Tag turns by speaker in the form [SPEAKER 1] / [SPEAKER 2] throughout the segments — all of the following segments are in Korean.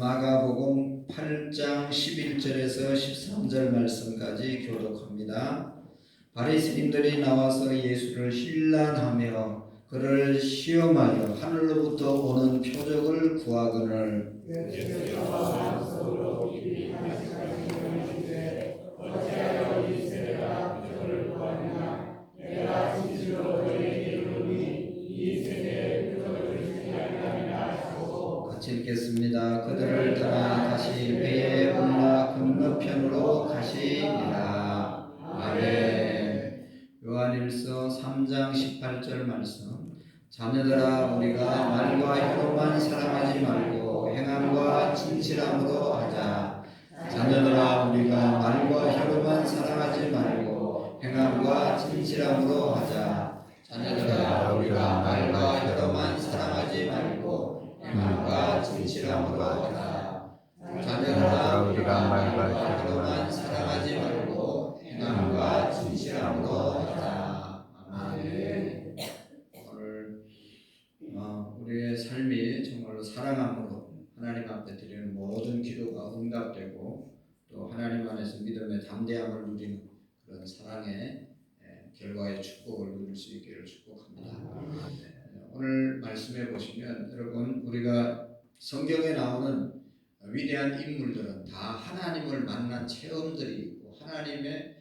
[SPEAKER 1] 마가복음 8장 11절에서 13절 말씀까지 교독합니다. 바리새인들이 나와서 예수를 힐난하며 그를 시험하여 하늘로부터 오는 표적을 구하거늘 같이 읽겠습니다. 그들을 따라 다시 배에 올라 건너편으로 가시니라. 아멘. 요한일서 3장 18절 말씀. 자녀들아 우리가 말과 혀로만 사랑하지 말고 행함과 진실함으로 하자. 자녀들아 우리가 말과 혀로만 사랑하지 말고 행함과 진실함으로 하자. 자녀들아 우리가 말과 혀로만 사랑하지 말고 행함과 진실함으로 하자. 자녀들아 우리가 말과 혀로만 사랑하지 말고 행함과 진실함으로 하자. 아멘. 오늘 우리의 삶이 정말로 사랑함으로 하나님 앞에 드리는 모든 기도가 응답되고 또 하나님 안에서 믿음의 담대함을 누리는 그런 사랑의 결과의 축복을 누릴 수 있기를 축복합니다. 오늘 말씀해 보시면 여러분 우리가 성경에 나오는 위대한 인물들은 다 하나님을 만난 체험들이 있고 하나님의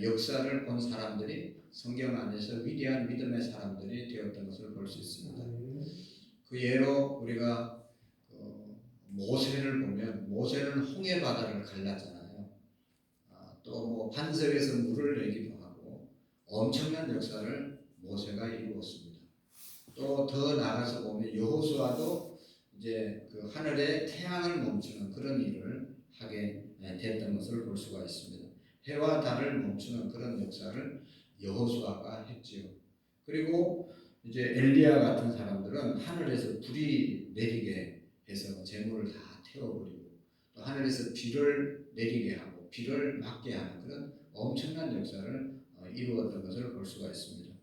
[SPEAKER 1] 역사를 본 사람들이 성경 안에서 위대한 믿음의 사람들이 되었던 것을 볼 수 있습니다. 그 예로 우리가 모세를 보면 모세는 홍해 바다를 갈랐잖아요. 또 뭐 반석에서 물을 내기도 하고 엄청난 역사를 모세가 이루었습니다. 또 더 나아가서 보면 여호수아도 이제 그 하늘에 태양을 멈추는 그런 일을 하게 됐던 것을 볼 수가 있습니다. 해와 달을 멈추는 그런 역사를 여호수아가 했지요. 그리고 이제 엘리야 같은 사람들은 하늘에서 불이 내리게 해서 재물을 다 태워버리고 또 하늘에서 비를 내리게 하고 비를 막게 하는 그런 엄청난 역사를 이루었던 것을 볼 수가 있습니다.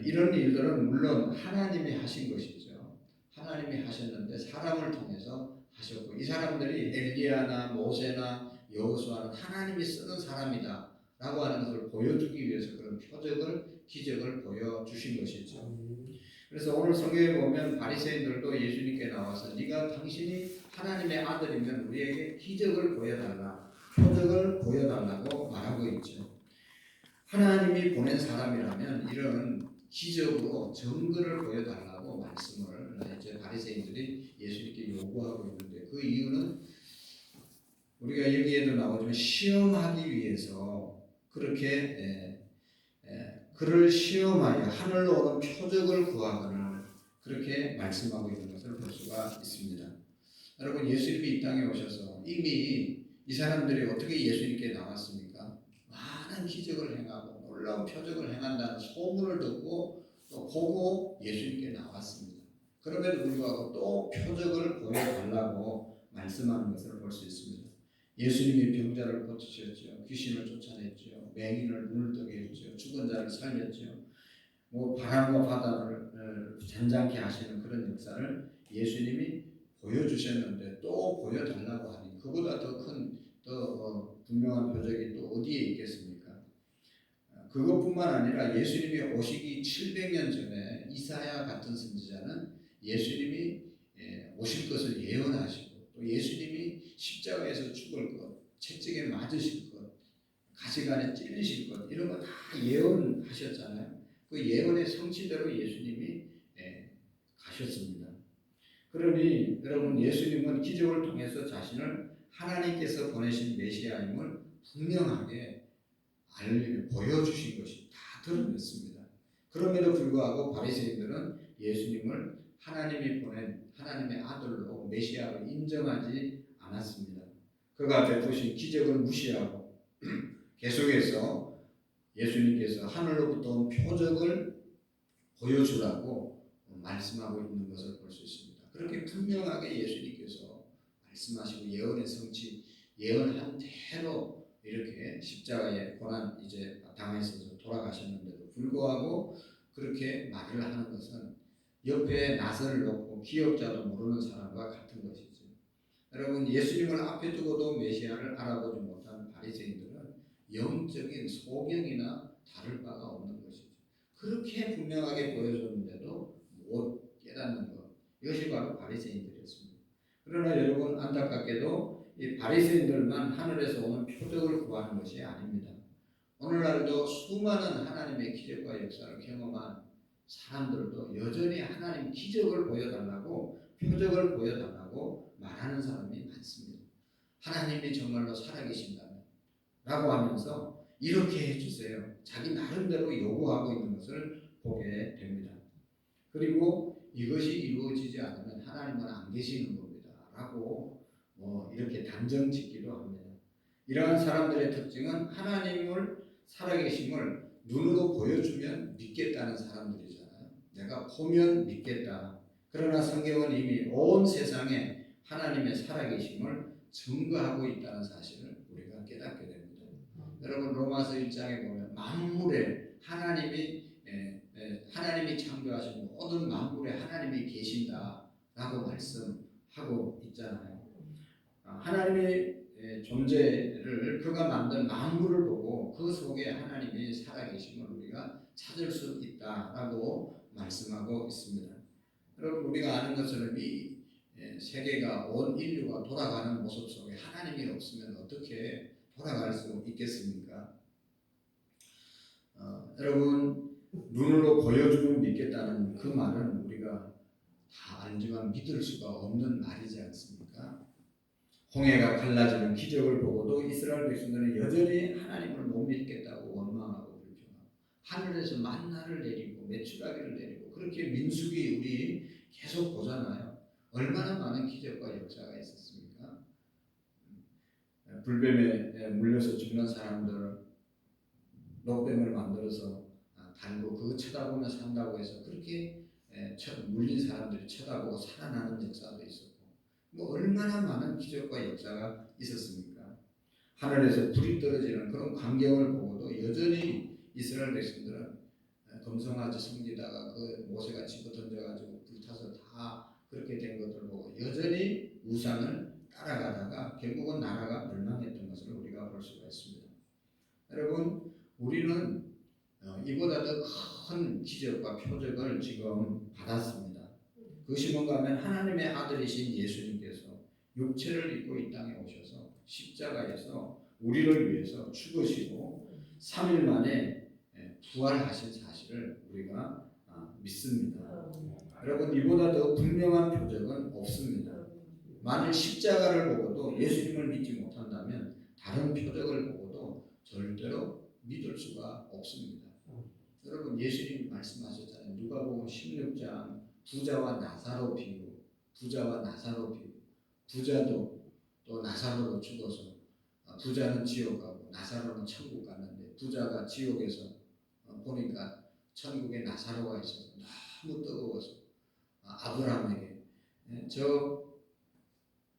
[SPEAKER 1] 이런 일들은 물론 하나님이 하신 것이죠. 하나님이 하셨는데 사람을 통해서 하셨고 이 사람들이 엘리야나 모세나 여호수아는 하나님이 쓰는 사람이다 라고 하는 것을 보여주기 위해서 그런 표적을 기적을 보여주신 것이죠. 그래서 오늘 성경에 보면 바리새인들도 예수님께 나와서 네가 당신이 하나님의 아들이면 우리에게 기적을 보여달라 표적을 보여달라고 말하고 있죠. 하나님이 보낸 사람이라면 이런 기적으로 증거를 보여달라고 말씀을 이제 바리새인들이 예수님께 요구하고 있는데 그 이유는 우리가 여기에도 나오지만 시험하기 위해서 그렇게 그를 시험하여 하늘로 오는 표적을 구하거늘 그렇게 말씀하고 있는 것을 볼 수가 있습니다. 여러분 예수님이 이 땅에 오셔서 이미 이 사람들이 어떻게 예수님께 나왔습니까? 많은 기적을 행하고 놀라운 표적을 행한다는 소문을 듣고 또 보고 예수님께 나왔습니다. 그럼에도 불구하고 또 표적을 보여달라고 말씀하는 것을 볼 수 있습니다. 예수님이 병자를 고치셨죠. 귀신을 쫓아냈죠. 맹인을 눈을 뜨게 했죠. 죽은 자를 살렸죠. 뭐 바람과 바다를 잔잔케 하시는 그런 역사를 예수님이 보여주셨는데 또 보여달라고 하니 그보다 더 큰 분명한 표적이 또 어디에 있겠습니까? 그것뿐만 아니라 예수님이 오시기 700년 전에 이사야 같은 선지자는 예수님이 오실 것을 예언하시고 또 예수님이 십자가에서 죽을 것, 채찍에 맞으실 것, 가시관에 찔리실 것 이런 거 다 예언하셨잖아요. 그 예언의 성취대로 예수님이 가셨습니다. 그러니 여러분 예수님은 기적을 통해서 자신을 하나님께서 보내신 메시아임을 분명하게 보여주신 것이 다 드러냈습니다. 그럼에도 불구하고 바리새인들은 예수님을 하나님이 보낸 하나님의 아들로 메시아로 인정하지 않았습니다. 그가 베푸신 기적을 무시하고 계속해서 예수님께서 하늘로부터 온 표적을 보여주라고 말씀하고 있는 것을 볼 수 있습니다. 그렇게 분명하게 예수님께서 말씀하시고 예언의 성취, 예언한 대로 이렇게 십자가의 고난 이제 당하셔서 돌아가셨는데도 불구하고 그렇게 말을 하는 것은 옆에 낯을 놓고 기억자도 모르는 사람과 같은 것이죠. 여러분 예수님을 앞에 두고도 메시아를 알아보지 못하는 바리새인들은 영적인 소경이나 다를 바가 없는 것이죠. 그렇게 분명하게 보여줬는데도 못 깨닫는 것, 이것이 바로 바리새인들이었습니다. 그러나 여러분 안타깝게도 이 바리새인들만 하늘에서 오는 표적을 구하는 것이 아닙니다. 오늘날도 수많은 하나님의 기적과 역사를 경험한 사람들도 여전히 하나님 기적을 보여달라고, 표적을 보여달라고 말하는 사람이 많습니다. 하나님이 정말로 살아계신다면 라고 하면서 이렇게 해주세요. 자기 나름대로 요구하고 있는 것을 보게 됩니다. 그리고 이것이 이루어지지 않으면 하나님은 안 계시는 겁니다 라고 이렇게 단정 짓기도 합니다. 이러한 사람들의 특징은 하나님을 살아계심을 눈으로 보여주면 믿겠다는 사람들이잖아요. 내가 보면 믿겠다. 그러나 성경은 이미 온 세상에 하나님의 살아계심을 증거하고 있다는 사실을 우리가 깨닫게 됩니다. 여러분 로마서 1장에 보면 만물에 하나님이 창조하신 모든 만물에 하나님이 계신다라고 말씀하고 있잖아요. 하나님의 존재를 그가 만든 만물을 보고 그 속에 하나님이 살아계심을 우리가 찾을 수 있다라고 말씀하고 있습니다. 여러분 우리가 아는 것처럼 이 세계가 온 인류가 돌아가는 모습 속에 하나님이 없으면 어떻게 돌아갈 수 있겠습니까? 여러분 눈으로 보여주면 믿겠다는 그 말은 우리가 다 알지만 믿을 수가 없는 말이지 않습니까? 홍해가 갈라지는 기적을 보고도 이스라엘 백성들은 여전히 하나님을 못 믿겠다고 원망하고 불평하고 하늘에서 만나를 내리고 메추라기를 내리고 그렇게 민수기 우리 계속 보잖아요. 얼마나 많은 기적과 역사가 있었습니까? 불뱀에 물려서 죽는 사람들 녹뱀을 만들어서 달고 그거 쳐다보며 산다고 해서 그렇게 물린 사람들이 쳐다보고 살아나는 역사도 있었고 얼마나 많은 기적과 역사가 있었습니까? 하늘에서 불이 떨어지는 그런 광경을 보고도 여전히 이스라엘 백성들은 검성아지 섬기다가 그 모세가 집어 던져가지고 불타서 다 그렇게 된 것들 보고 여전히 우상을 따라가다가 결국은 나라가 멸망했던 것을 우리가 볼 수가 있습니다. 여러분 우리는 이보다 더 큰 기적과 표적을 지금 받았습니다. 그것이 뭔가 하면 하나님의 아들이신 예수님께서 육체를 입고 이 땅에 오셔서 십자가에서 우리를 위해서 죽으시고 3일 만에 부활하신 사실을 우리가 믿습니다. 여러분 이보다 더 분명한 표적은 없습니다. 만일 십자가를 보고도 예수님을 믿지 못한다면 다른 표적을 보고도 절대로 믿을 수가 없습니다. 여러분 예수님이 말씀하셨잖아요. 누가복음 16장 부자와 나사로 비유, 부자도 또 나사로로 죽어서 부자는 지옥 가고 나사로는 천국 갔는데 부자가 지옥에서 보니까 천국에 나사로가 있어서 너무 뜨거워서 아브라함에게 저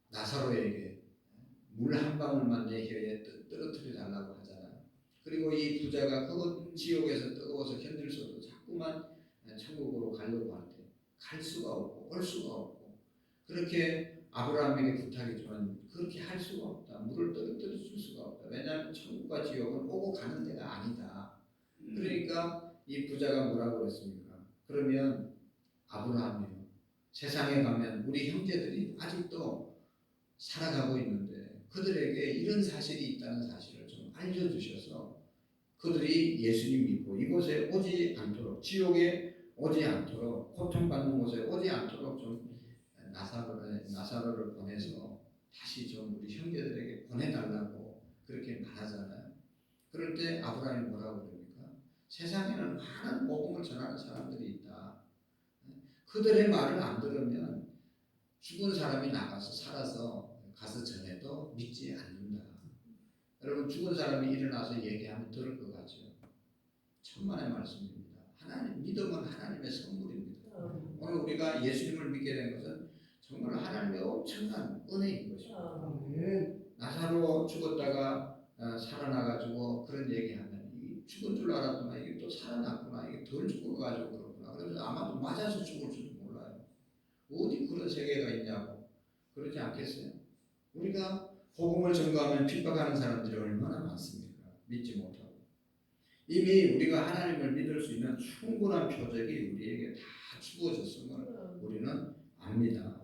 [SPEAKER 1] 나사로에게 물 한 방울만 내 혀에 떨어뜨려 달라고 하잖아요. 그리고 이 부자가 그 지옥에서 뜨거워서 견딜 수 없고 자꾸만 천국으로 가려고 할 때 갈 수가 없고 올 수가 없고 그렇게 아브라함에게 부탁했지만 그렇게 할 수가 없다. 물을 떨어뜨려 줄 수가 없다. 왜냐하면 천국과 지옥은 오고 가는 데가 아니다. 그러니까 이 부자가 뭐라고 그랬습니까? 그러면 아브라함이요. 세상에 가면 우리 형제들이 아직도 살아가고 있는데 그들에게 이런 사실이 있다는 사실을 좀 알려주셔서 그들이 예수님 믿고 이곳에 오지 않도록 지옥에 오지 않도록 고통받는 곳에 오지 않도록 좀 나사로를 보내서 다시 좀 우리 형제들에게 보내달라고 그렇게 말하잖아요. 그럴 때 아브라함이 뭐라고 그럽니까? 세상에는 많은 복음을 전하는 사람들이 있다. 그들의 말을 안 들으면 죽은 사람이 나가서 살아서 가서 전해도 믿지 않는다. 여러분 죽은 사람이 일어나서 얘기하면 들을 것 같죠. 천만의 말씀입니다. 하나님 믿음은 하나님의 선물입니다. 오늘 우리가 예수님을 믿게 된 것은 정말 하나님의 엄청난 은혜인 것입니다. 나사로 죽었다가 살아나가지고 그런 얘기하면 죽은 줄 알았구나. 이게 또 살아났구나. 이게 덜 죽어가지고 그렇구나. 그래서 아마도 맞아서 죽을 줄도 몰라요. 어디 그런 세계가 있냐고 그러지 않겠어요? 우리가 복음을 전가하면 핍박하는 사람들이 얼마나 많습니까? 믿지 못하고. 이미 우리가 하나님을 믿을 수 있는 충분한 표적이 우리에게 다 주어졌음을 우리는 압니다.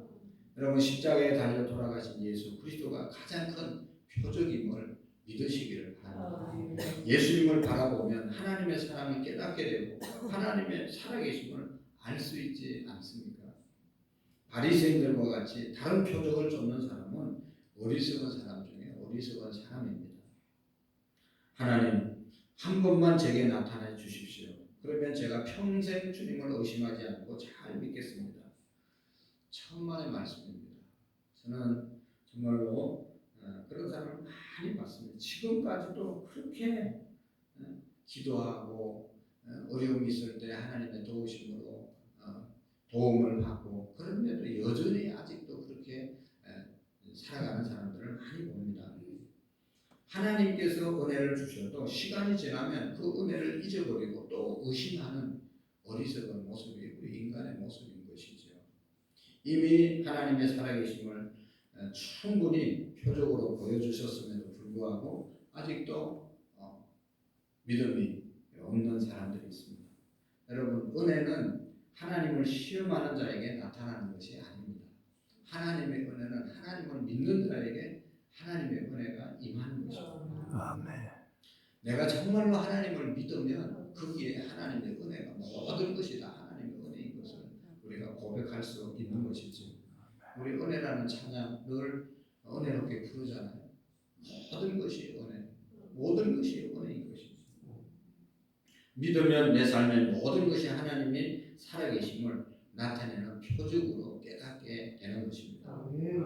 [SPEAKER 1] 여러분 십자가에 달려 돌아가신 예수 그리스도가 가장 큰 표적임을 믿으시기를 바랍니다. 예수님을 바라보면 하나님의 사랑을 깨닫게 되고 하나님의 살아계심을 알 수 있지 않습니까? 바리새인들과 같이 다른 표적을 쫓는 사람은 어리석은 사람 중에 어리석은 사람입니다. 하나님 한 번만 제게 나타내 주십시오. 그러면 제가 평생 주님을 의심하지 않고 잘 믿겠습니다. 천만의 말씀입니다. 저는 정말로 그런 사람을 많이 봤습니다. 지금까지도 그렇게 기도하고 어려움이 있을 때 하나님의 도우심으로 도움을 받고 그런데도 여전히 아직도 그렇게 살아가는 사람들을 많이 봅니다. 하나님께서 은혜를 주셔도 시간이 지나면 그 은혜를 잊어버리고 또 의심하는 어리석은 모습이 우리 인간의 모습인 것이죠. 이미 하나님의 살아계심을 충분히 표적으로 보여주셨음에도 불구하고 아직도 믿음이 없는 사람들이 있습니다. 여러분 은혜는 하나님을 시험하는 자에게 나타나는 것이 아닙니다. 하나님의 은혜는 하나님을 믿는 자에게 하나님의 은혜가 임하는 것입니다.
[SPEAKER 2] 아멘.
[SPEAKER 1] 내가 정말로 하나님을 믿으면 거기에 하나님의 은혜가 모든 것이 다 하나님의 은혜인 것을 우리가 고백할 수 있는 것이죠. 우리 은혜라는 찬양 늘 은혜롭게 부르잖아요. 모든 것이 은혜, 모든 것이 은혜인 것이죠. 믿으면 내 삶의 모든 것이 하나님이 살아계심을 나타내는 표적으로 깨닫게 되는 것입니다.
[SPEAKER 2] 아멘.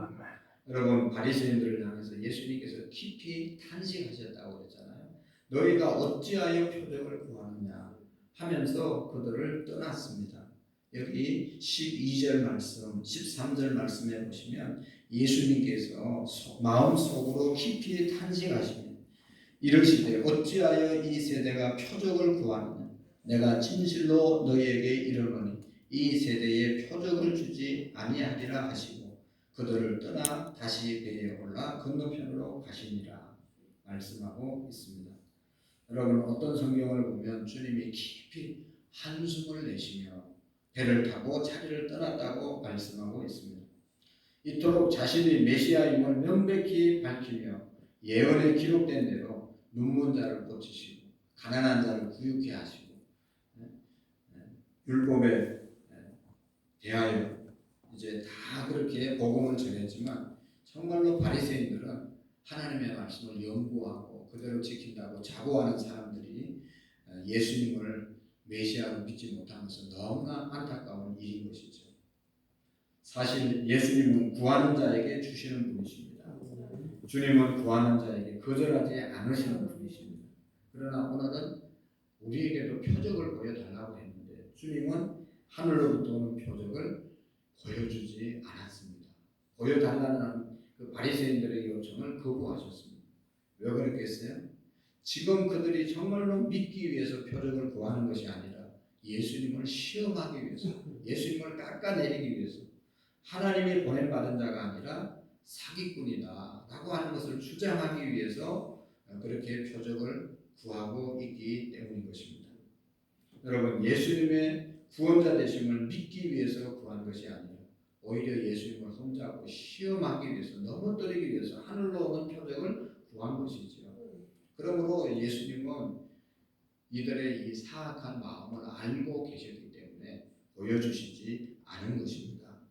[SPEAKER 1] 여러분 바리새인들을 향해서 예수님께서 깊이 탄식하셨다고 그랬잖아요. 너희가 어찌하여 표적을 구하느냐 하면서 그들을 떠났습니다. 여기 12절 말씀, 13절 말씀에 보시면 예수님께서 마음속으로 깊이 탄식하시며 이르시되 어찌하여 이 세대가 표적을 구하느냐 내가 진실로 너희에게 이르노니 이 세대에 표적을 주지 아니하리라 하시고 그들을 떠나 다시 배에 올라 건너편으로 가시니라 말씀하고 있습니다. 여러분 어떤 성경을 보면 주님이 깊이 한숨을 내쉬며 배를 타고 자리를 떠났다고 말씀하고 있습니다. 이토록 자신이 메시아임을 명백히 밝히며 예언에 기록된 대로 눈먼 자를 고치시고 가난한 자를 부유케 하시고 율법에 대하여 이제 다 그렇게 복음을 전했지만 정말로 바리새인들은 하나님의 말씀을 연구하고 그대로 지킨다고 자부하는 사람들이 예수님을 메시아로 믿지 못한 것은 너무나 안타까운 일인 것이죠. 사실 예수님은 구하는 자에게 주시는 분이십니다. 주님은 구하는 자에게 거절하지 않으시는 분이십니다. 그러나 오늘은 우리에게도 표적을 보여달라고 했는데 주님은 하늘로부터 오는 표적을 보여주지 않았습니다. 보여달라는 그 바리새인들의 요청을 거부하셨습니다. 왜 그랬겠어요? 지금 그들이 정말로 믿기 위해서 표적을 구하는 것이 아니라 예수님을 시험하기 위해서, 예수님을 깎아내리기 위해서 하나님이 보낸받은 자가 아니라 사기꾼이다 라고 하는 것을 주장하기 위해서 그렇게 표적을 구하고 있기 때문인 것입니다. 여러분 예수님의 구원자 되심을 믿기 위해서 구한 것이 아니라 오히려 예수님을 흠잡고 시험하기 위해서 넘어뜨리기 위해서 하늘로 오는 표적을 구한 것이죠. 그러므로 예수님은 이들의 이 사악한 마음을 알고 계셨기 때문에 보여주시지 않은 것입니다.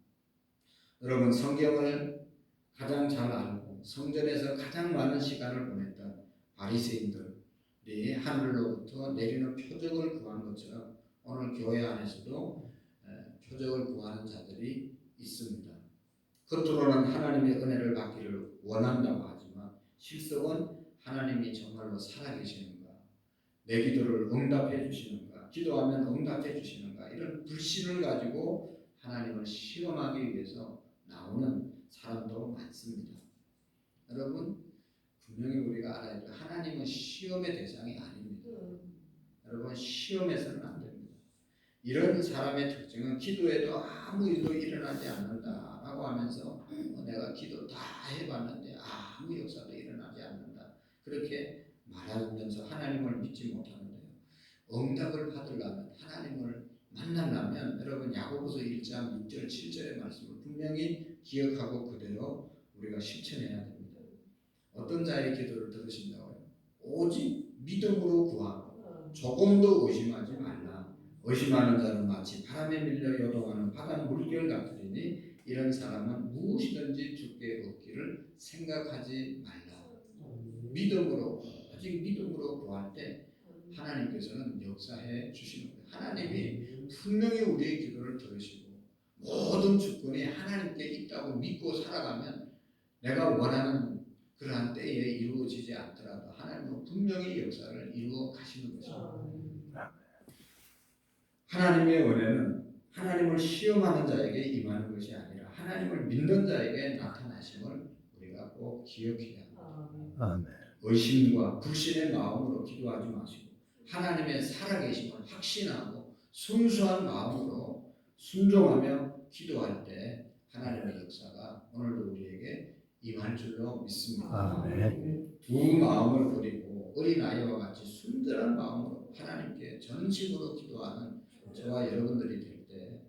[SPEAKER 1] 여러분 성경을 가장 잘 알고 성전에서 가장 많은 시간을 보냈던 바리새인들이 하늘로부터 내리는 표적을 구한 것처럼 오늘 교회 안에서도 표적을 구하는 자들이 있습니다. 겉으로는 하나님의 은혜를 받기를 원한다고 하지만 실속은 하나님이 정말로 살아계시는가, 내 기도를 응답해 주시는가, 기도하면 응답해 주시는가 이런 불신을 가지고 하나님을 시험하기 위해서 나오는 사람도 많습니다. 여러분 분명히 우리가 알아야 돼요. 하나님은 시험의 대상이 아닙니다. 여러분 시험해서는 안 됩니다. 이런 사람의 특징은 기도에도 아무 일도 일어나지 않는다라고 하면서 내가 기도 다 해봤는데 아무 역사도 일어나지 않는다. 그렇게 말하면서 하나님을 믿지 못하는데요. 응답을 받으려면 하나님을 만나려면 여러분 야고보서 1장 6절 7절의 말씀을 분명히 기억하고 그대로 우리가 실천해야 됩니다. 어떤 자의 기도를 들으신다고요? 오직 믿음으로 구하고 조금도 의심하지 말라. 의심하는 자는 마치 바람에 밀려 요동하는 바다 물결 같으리니 이런 사람은 무엇이든지 주께 얻기를 생각하지 말라. 믿음으로 오직 믿음으로 구할 때 하나님께서는 역사해 주시는 거예요. 하나님이 분명히 우리의 기도를 들으시고 모든 주권이 하나님께 있다고 믿고 살아가면 내가 원하는 그러한 때에 이루어지지 않더라도 하나님은 분명히 역사를 이루어 가시는 것입니다. 하나님의 은혜는 하나님을 시험하는 자에게 임하는 것이 아니라 하나님을 믿는 자에게 나타나심을 우리가 꼭 기억해야 합니다. 아멘. 의심과 불신의 마음으로 기도하지 마시고 하나님의 살아계심을 확신하고 순수한 마음으로 순종하며 기도할 때 하나님의 역사가 오늘도 우리에게 임할 줄로 믿습니다. 아멘. 두 마음을 버리고 어린아이와 같이 순전한 마음으로 하나님께 전심으로 기도하는 저와 여러분들이 될 때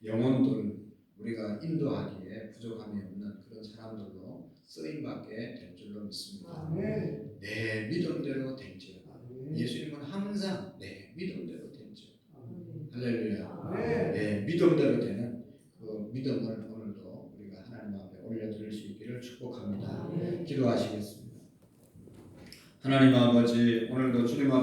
[SPEAKER 1] 영혼들 우리가 인도하기에 부족함이 없는 그런 사람들로 쓰임받게 될 줄로 믿습니다. 아멘. 내 믿음대로 될지어다. 예수님은 항상 내 믿음대로 될지어다. 할렐루야. 내 믿음대로 되는 그 믿음을 오늘도 우리가 하나님 앞에 올려드릴 수 있기를 축복합니다. 기도하시겠습니다. 하나님 아버지 오늘도 주님 앞에